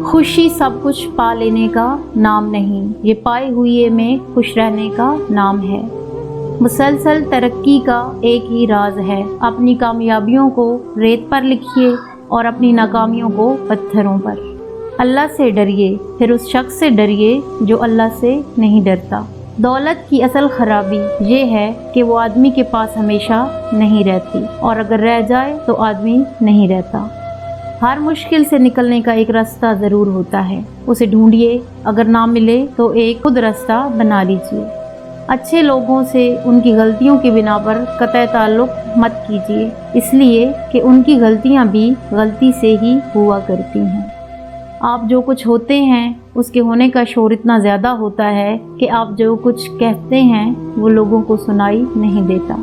खुशी सब कुछ पा लेने का नाम नहीं, ये पाए हुए में खुश रहने का नाम है। मुसलसल तरक्की का एक ही राज है, अपनी कामयाबियों को रेत पर लिखिए और अपनी नाकामियों को पत्थरों पर। अल्लाह से डरिए, फिर उस शख्स से डरिए जो अल्लाह से नहीं डरता। दौलत की असल खराबी ये है कि वो आदमी के पास हमेशा नहीं रहती, और अगर रह जाए तो आदमी नहीं रहता। हर मुश्किल से निकलने का एक रास्ता ज़रूर होता है, उसे ढूंढिए, अगर ना मिले तो एक खुद रास्ता बना लीजिए। अच्छे लोगों से उनकी गलतियों की बिना पर कतई ताल्लुक़ मत कीजिए, इसलिए कि उनकी गलतियां भी गलती से ही हुआ करती हैं। आप जो कुछ होते हैं उसके होने का शोर इतना ज़्यादा होता है कि आप जो कुछ कहते हैं वो लोगों को सुनाई नहीं देता।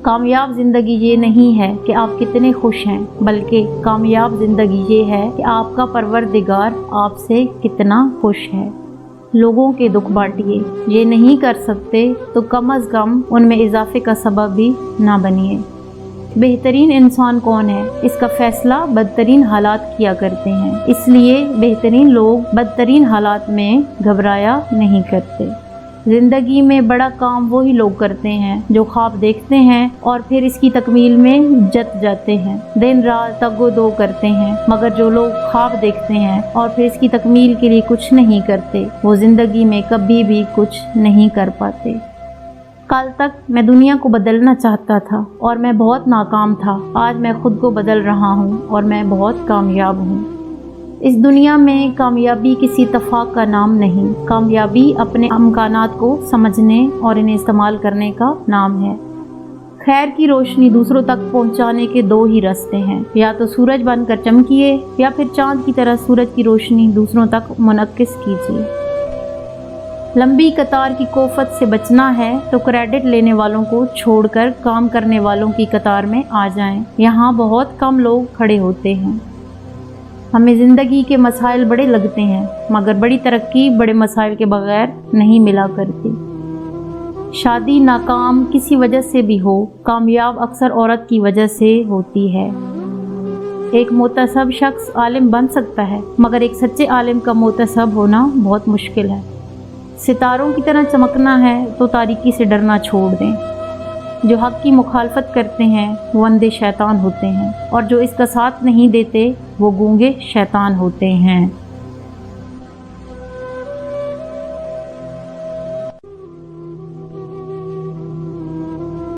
कामयाब ज़िंदगी ये नहीं है कि आप कितने खुश हैं, बल्कि कामयाब ज़िंदगी ये है कि आपका परवरदिगार आपसे कितना खुश है। लोगों के दुख बांटिए, ये नहीं कर सकते तो कम अज़ कम उनमें इजाफे का सबब भी ना बनिए। बेहतरीन इंसान कौन है, इसका फ़ैसला बदतरीन हालात किया करते हैं, इसलिए बेहतरीन लोग बदतरीन हालात में घबराया नहीं करते। ज़िंदगी में बड़ा काम वही लोग करते हैं जो ख्वाब देखते हैं और फिर इसकी तकमील में जत जाते हैं, दिन रात तगो-दो करते हैं, मगर जो लोग ख्वाब देखते हैं और फिर इसकी तकमील के लिए कुछ नहीं करते, वो ज़िंदगी में कभी भी कुछ नहीं कर पाते। कल तक मैं दुनिया को बदलना चाहता था और मैं बहुत नाकाम था, आज मैं खुद को बदल रहा हूँ और मैं बहुत कामयाब हूँ। इस दुनिया में कामयाबी किसी इत्तेफाक का नाम नहीं, कामयाबी अपने इम्कानात को समझने और इन्हें इस्तेमाल करने का नाम है। खैर की रोशनी दूसरों तक पहुंचाने के दो ही रास्ते हैं, या तो सूरज बनकर चमकिए या फिर चांद की तरह सूरज की रोशनी दूसरों तक मुनक्किस कीजिए। लंबी कतार की कोफत से बचना है तो क्रेडिट लेने वालों को छोड़कर काम करने वालों की कतार में आ जाएं। यहाँ बहुत कम लोग खड़े होते हैं। हमें ज़िंदगी के मसाइल बड़े लगते हैं, मगर बड़ी तरक्की बड़े मसाइल के बगैर नहीं मिला करती। शादी नाकाम किसी वजह से भी हो, कामयाब अक्सर औरत की वजह से होती है। एक मोतसब शख्स आलिम बन सकता है, मगर एक सच्चे आलिम का मोतसब होना बहुत मुश्किल है। सितारों की तरह चमकना है तो तारीकी से डरना छोड़ दें। जो हक़ की मुखालफत करते हैं वो अंधे शैतान होते हैं, और जो इसका साथ नहीं देते वो गूंगे शैतान होते हैं।